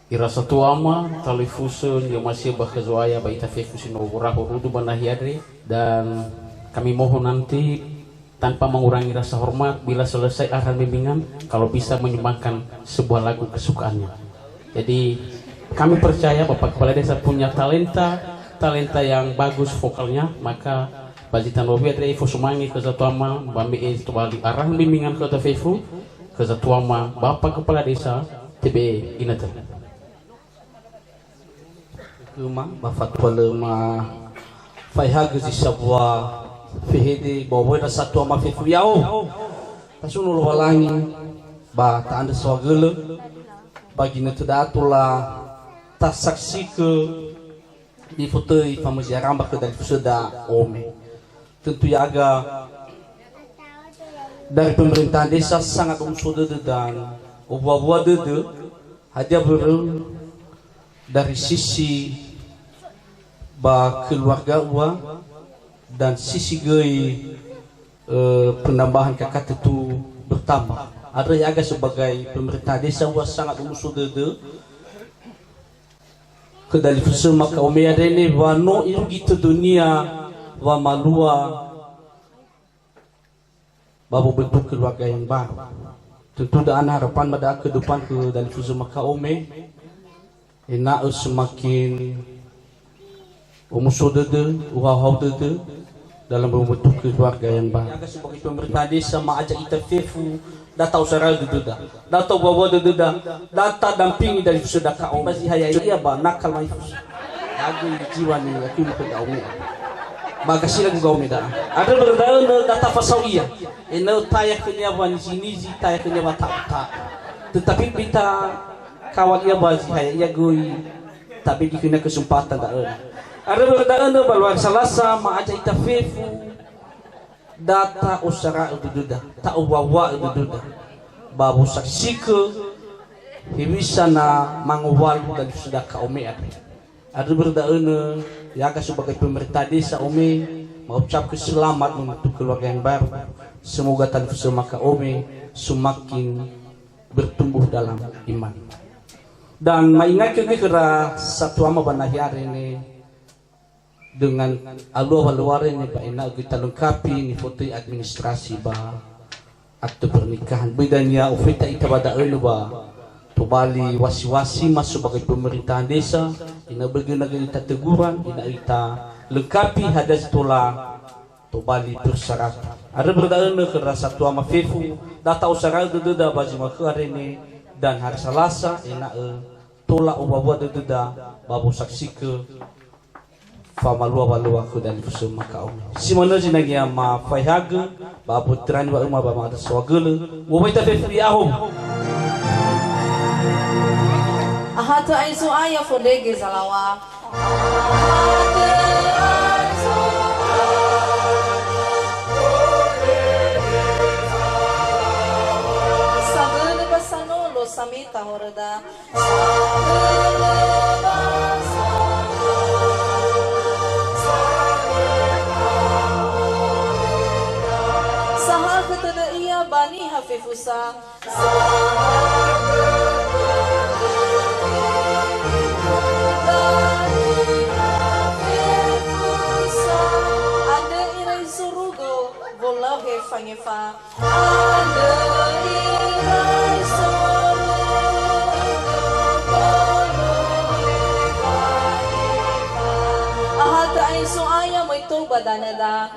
Irasa tuama talifusun yang masih bahkezoaya baita fefusin urahu rudu banahiadre, dan kami mohon nanti tanpa mengurangi rasa hormat bila selesai arahan bimbingan kalau bisa menyumbangkan sebuah lagu kesukaannya. Jadi kami percaya Bapak Kepala Desa punya talenta yang bagus vokalnya, maka bajitan lobi adre ifo sumangi ke zatuama bambi itu balik arahan bimbingan ke tafefu ke zatuama Bapak Kepala Desa TBE Inatan. Kuma bafat palema faihagu si sabwa fihidi bawa na satu ama fifu yao tasunul walangi ba ta anda swagele bagi na tudatula ta saksi ke di foto famosi aramba ke dari sudah ome tentu yaga dari pemerintahan desa sangat unsur dan ubah-ubah dede hadiah dari sisi ba keluarga uang dan sisi gay penambahan kakak itu bertambah. Ada yang agak sebagai pemerintah desa uang sangat umusud dede ke dari maka umia ini wano iru gitu dunia wa malua babu bentuk keluarga yang baru. Tentu dan harapan pada ke depan ke dari maka enak semakin umusudede uhau-hau dalam membentuk keluarga yang baik. Jaga sebagai pemerintah desa ajak kita fefu data usaha dah data bawa dah data dampingi dari sudah kau masih hayai iya ba nakal mai lagu jiwa ni aku mau ke kau ni bagasi lagu kau ni dah ada berdana data pasau iya eno tayah kenyawan sini zi tayah kenyawan tak tetapi kita kawan ia bazi hayai ia goi tapi dikena kesempatan tak ada berdana baluan salasa ma aja ita fefu data usara ududa ta uwawa ududa babu saksike hibisa na mangwal dan sudah kaum ada berdana yaga sebagai pemerintah desa ome mengucap selamat untuk keluarga yang baru, semoga tanpa maka ome semakin bertumbuh dalam iman dan maingat kira satu ama banahiar ini dengan aluar ini Pak Ina kita lengkapi ini foto administrasi ba akte pernikahan bedanya ufita ita bada elu ba tubali wasi-wasi masuk sebagai pemerintahan desa ina bergena kita teguran ina ita lengkapi hadas tola tubali persyaratan ada berdana ke satu ama fefu data usaha deda baji makhar ini dan hari Selasa ina tola ubawa deda babu saksi ke famalua ku dan kusuma kau si mana jinagi ama faihaga ba putran ba uma ba mata swagele wo baita fe ahum ahata aizu aya fodege zalawa sabene basanolo samita horada bani hafifusa ada irai surugo volahu fangefa ada irai surugo ahata aisu aya moito badanada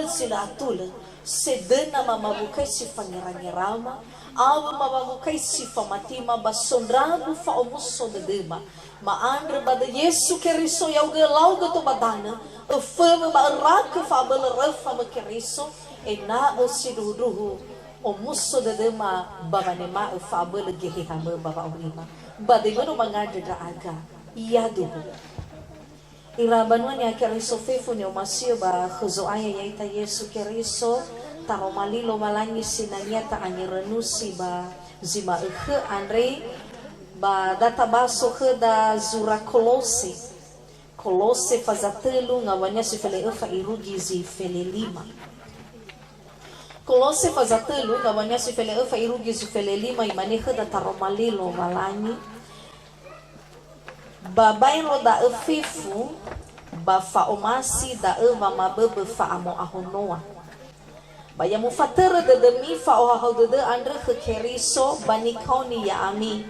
silatul sedena mamabukai si pangerang-rama awa mamabukai si famatima basondrabu fa omuso de dema maandre bada Yesu keriso yau gelau gato badana fama ba rak fa bel rafa ma keriso ena osiduduhu omuso de dema babane ma fa bel gehi hama baba urima bade gono mangandre da aga iaduhu irabanwan ya keriso fefu ni omasio ba khuzo aya yaita Yesu keriso taro malilo malangi sinanyata anirenusi ba zima andre ba data baso ke da zura kolosi Kolose fazatelu ngawanya sifele efa irugi zifele 5. Kolose fazatelu ngawanya sifele efa irugi zifele 5 imane khada taromalilo walani. Babai roda efifu ba faomasi da eva mabebe fa amo ahonoa. Baya mufatera de demi fa oha de andre kheriso banikoni ya ami.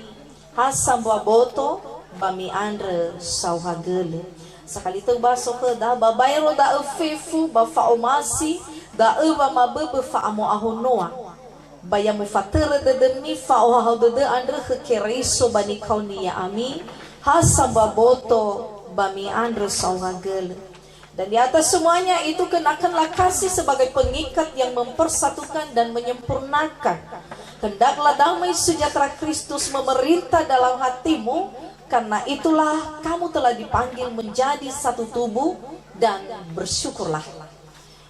Hasambwa boto bami andre sauhagele. Sakali tu baso ke da babai roda efifu ba faomasi da eva mabebe fa amo ahonoa. Baya mufatera de demi fa oha de andre kheriso banikoni ya ami. Hasambwa boto bami andre sauhagele. Dan di atas semuanya itu kenakanlah kasih sebagai pengikat yang mempersatukan dan menyempurnakan. Hendaklah damai sejahtera Kristus memerintah dalam hatimu, karena itulah kamu telah dipanggil menjadi satu tubuh dan bersyukurlah.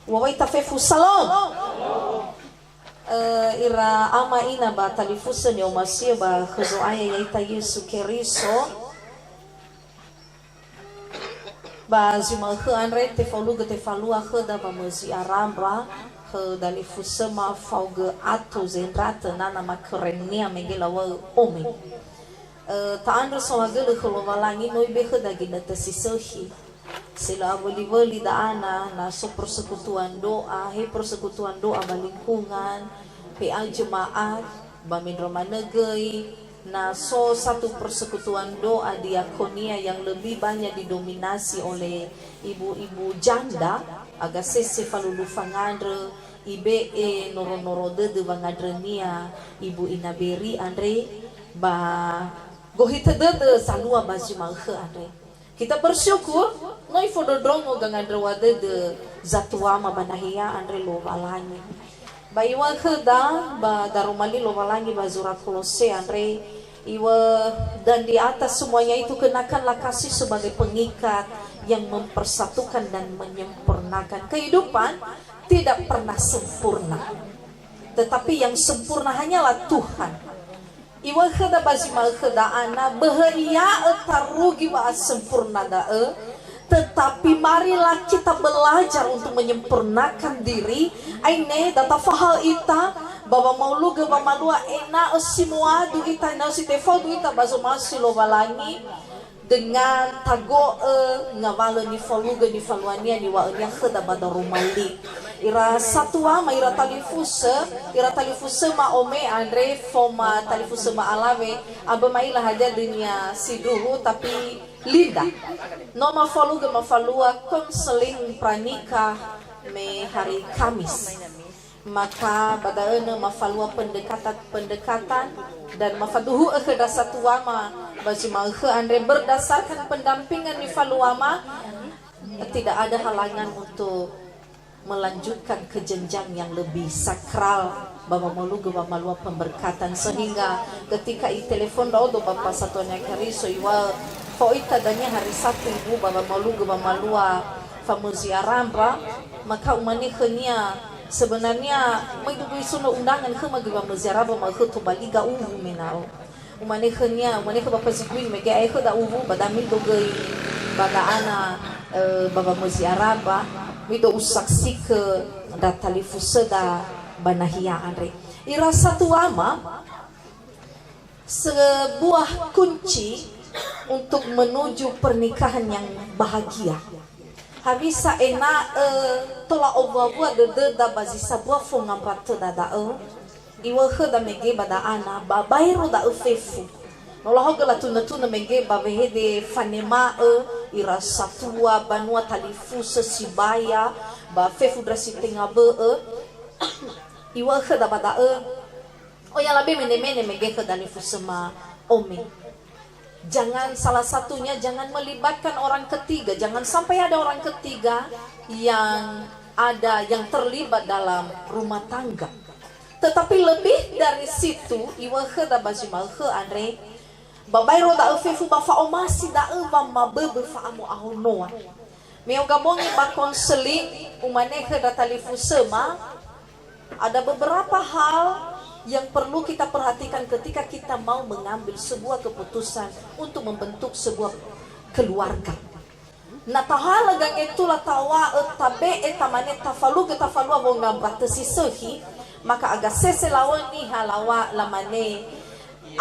Wa tafefu salam. Ira ama ina ba talifusa ni omasia ba khuzuaya yaita Yesu Keriso. Ba zima khe anre te falu ge te falua khe da ba mezi aramba khe dali fusema fauge ato zendrata nana makrenia megela wa ome ta andre so hagele kholo walangi noi be khe da gina te sisohi sila wali da ana na so persekutuan doa he persekutuan doa ba lingkungan pe al jemaat ba mindroma negeri. Nah, satu persekutuan doa diakonia yang lebih banyak didominasi oleh ibu-ibu janda, agak sesi falulu fangandre, IBE noro-noro de vangadrenia, ibu inaberi andre, ba gohita de salua bazimanghe andre. Kita bersyukur, noi fododrongo gangandre wade de zatuama banahia andre lo walani. Ba iwa kheda ba darumali lo walangi ba zurat Kolose andre iwa, dan di atas semuanya itu kenakanlah kasih sebagai pengikat yang mempersatukan dan menyempurnakan. Kehidupan tidak pernah sempurna, tetapi yang sempurna hanyalah Tuhan. Iwa kheda bazimal kheda ana bahaya tarugi ba sempurna dae. Tetapi marilah kita belajar untuk menyempurnakan diri. Aine data fahal ita baba maulu ge ba malua ena semua du ita na si tefo du ita bazo masilo balangi dengan tago ngawala ni faluga ni faluania ni wa yang khada bada rumali ira satua ma ira talifusa ma ome andre foma talifusa ma alave aba maila haja dunia siduhu tapi linda no ma faluga ma falua konseling pranika me hari Kamis, maka badaana mafalua pendekatan dan mafaduhu akhda satuama bajima andre berdasarkan pendampingan di faluama tidak ada halangan untuk melanjutkan ke jenjang yang lebih sakral baba maluga baba malua pemberkatan, sehingga ketika i telepon do bapa satunya Keriso iwa foita danya hari Sabtu ibu baba maluga baba malua famuziaramba maka umani khania sebenarnya may dugay suno undangan ke magawa maziaraba maghuto baliga uvu menao umani khania umani ke bapa ziguin mege ay ko da uvu badamil dugay badaana baba maziaraba mido usaksi ke datalifusa da banahia andre ira satu ama sebuah kunci untuk menuju pernikahan yang bahagia. Habisa ena tola obwa de da bazisa bua fonga prato da iwa khada mege bada ana babairo da ufefu nola hogala tuna mege bavehe de fanema ira satua banua talifu sesibaya ba fefu drasi tenga be iwa khada bada oh ya labe mene mege khada lifu sema ome. Jangan salah satunya jangan melibatkan orang ketiga, jangan sampai ada orang ketiga yang terlibat dalam rumah tangga. Tetapi lebih dari situ, iwa khada bajimal khe andre babai roda ufefu ba faomasi da eva mabebe fa amu ahonoa. Meo gabongi ba konseling umane khada talifu sema ada beberapa hal yang perlu kita perhatikan ketika kita mau mengambil sebuah keputusan untuk membentuk sebuah keluarga. Natahalagang itulah tawa tabe etamane tafalu abo ngabata sisehi maka aga seselawan ni halawa lamane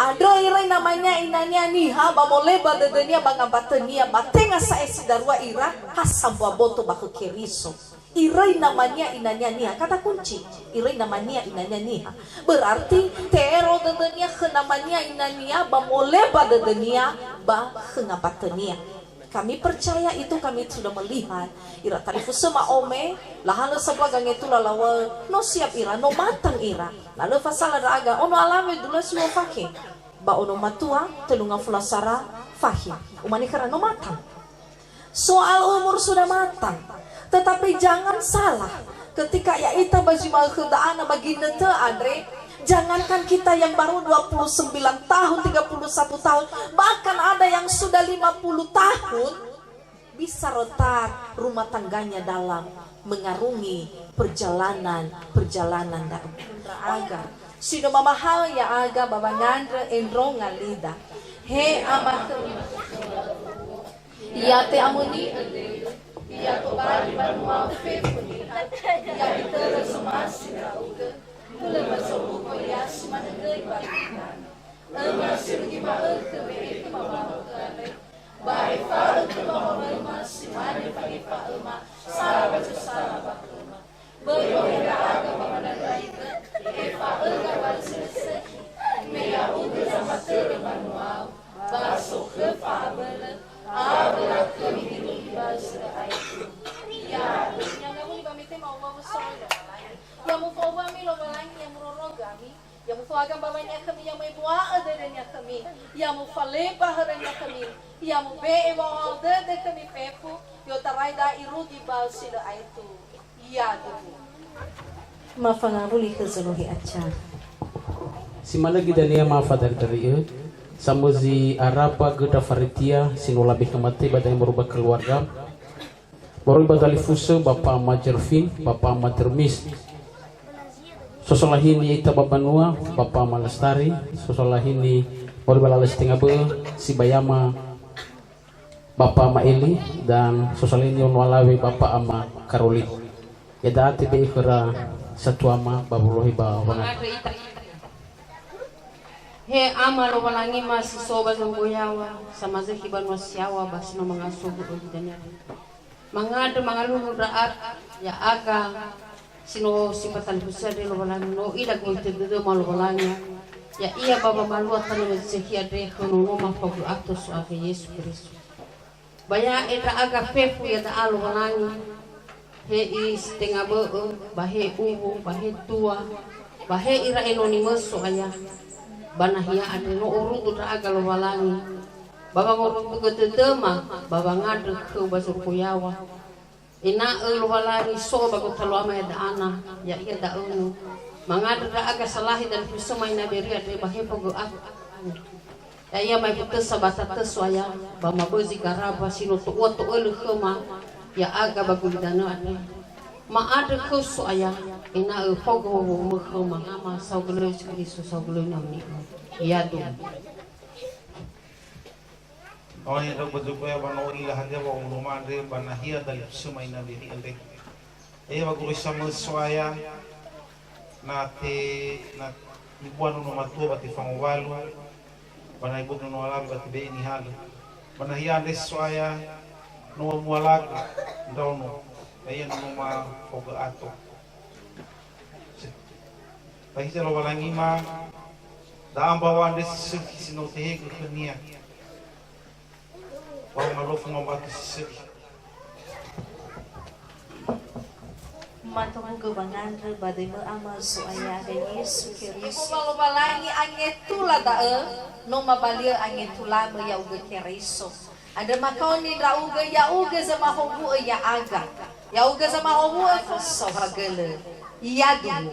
ada irai namanya inanya niha bamoleba dedenia bangabatania batenga sa esidarwa ira hasabwa boto baku keriso irai namanya inanya niha kata kunci irai namanya inanya niha berarti tero dedenia ke namanya inania bamoleba dedenia ba kengabatania. Kami percaya itu, kami sudah melihat ira tarifu sema ome lahana sebuah gang itu lalawa no siap ira no matang ira lalu fasala raga ono alame dula suwa fake ba ono matua telunga fulasara fahim umani karena no matang soal umur sudah matang tetapi jangan salah ketika ya ita bajimal kedaana baginda te andre. Jangankan kita yang baru 29 tahun, 31 tahun, bahkan ada yang sudah 50 tahun bisa retak rumah tangganya dalam mengarungi perjalanan dalam aga. Sino mamahal ya aga babangandre endro ngalida. He amat ya te amuni ya ko bari banua fefuni ya terus masih rauga. Mulai masuk koyas mana gay balikan, masih lagi mahal kebeli kemana kebeli, baik fal kemana masih mana pagi fal mah, sahabat kemah, berdoa agama mana gay, fal kawan selesai, meya udah sama termanual, basuk ke fal, abrak kemini bahasa itu, ya, yang kamu dipamit mau soalnya. Yang mufawami lo balangi yang murorogami yang mufawagan babanya kami yang mebua adanya kami yang mufaleba haranya kami yang mube wa de kami pepu yo taraida irudi bal sila aitu iya dulu mafanganguli kezeluhi acar simana gidania mafadar dari samuzi arapa geda faritia sinulabi kemati badai merubah keluarga baru badali fuse Bapak Majervin Bapak Matermis sosolahini ita babanua Bapak Malestari sosolahini baru balalas tingabe si Bayama Bapak Maeli dan sosolahini onwalawe Bapak Ama Karoli ya daati be kera satu ama babulohi bawana he ama lo walangi mas soba zomboyawa sama zekiban wasyawa basno mangasubu dan mangade mangalulu raat ya aga sino sipatan besar di lobalangi no idak ngutede malu balanya ya iya baba malu atana sekia de kono ma fagu atos ave Yesus Kristus baya eta aga fefu ya ta alu balangi he is tengah be bahe ubu bahe tua bahe ira anonymous so aya banahia ade no urut ta aga lobalangi baba ngurut gede mah baba ngade ke basur kuyawa ina ulwalani so bago talwama ya daana ya iya daunu mangada da aga salahi dan pisama ina beri ade bahe pogo ak ya iya mai putus sabata teswaya ba mabozi garaba sino to oto elu khoma ya aga bago dana ade ma ada khusu aya ina pogo mo khoma ama saugulo Kristus saugulo namni ya do Awak yang dah berjumpa bano ilah dia bawa rumah dia banahia dari semua ina beri elde. Bagus sama suaya nate ibuan no matua bati fangovalu banai ibu no alam bati be ini hal banahia des suaya no mualag dono ayen no ma foga ato. Bagi saya lo balangi ma daam bawa des sino tehe kenia. Bang malof ngombat sisir. Matong kebangan badai mo ama suaya de Yesus Kristus. Kalau balangi angetula dae no mabalia angetula mo ya uga keriso. Ada makau ni ra uga ya uga sama hobu ya aga. Ya uga sama hobu so hagele. Iya dulu.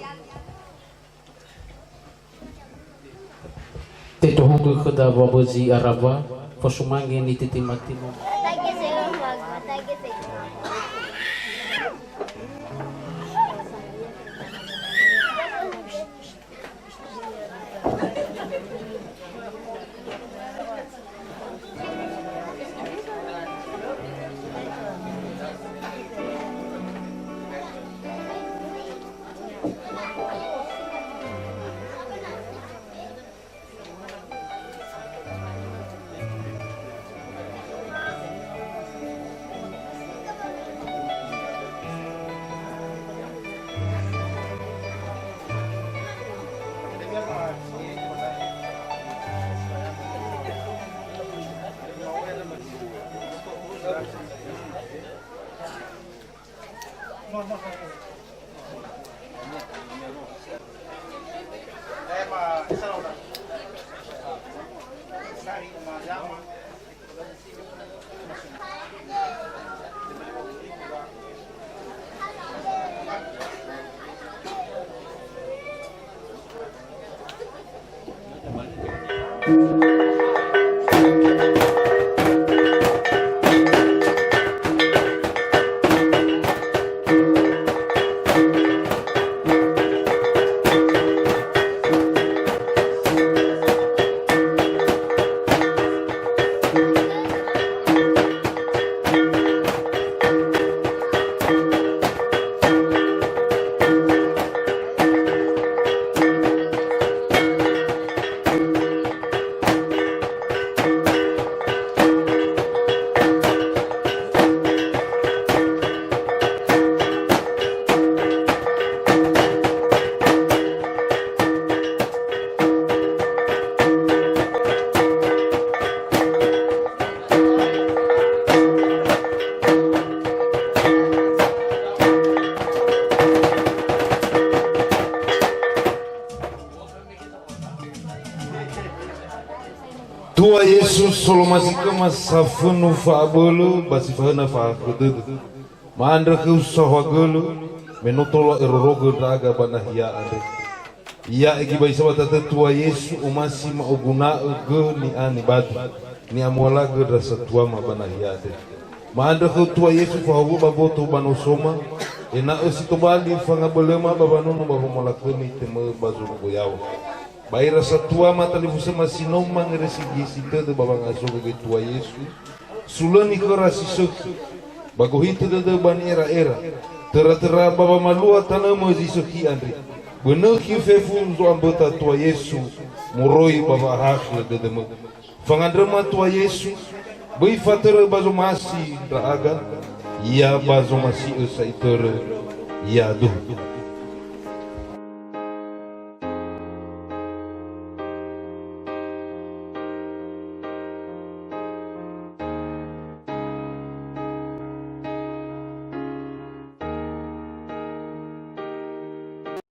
Tetohungu keda babozi araba Posumangi ni titimatimu. Tua Yesus solo masih kemas safunu faabulu basi fahana faakudud maandra ke usahwagulu menotolo erorogo draga banahia ande ia egi bai sabata tua Yesus umasi mauguna ge ni ani badu ni amola ge rasa tua ma banahia ande maandra ke tua Yesus fahabu baboto banosoma ena esito bali fangabelema babanunu bahomola kemi teme bazu boyawa Bai rasa tua mata lifusa masino mangresi sita de babang aso ke tua Yesus sulani ke rasi sok bagohita de bani era tera baba malua tanah mozi soki andre bener ki fefu zo ambota tua Yesus moroi baba hakhir de demo fangandrama tua Yesus bai fatera bazo masi draga ia bazo masi usaitere ia duh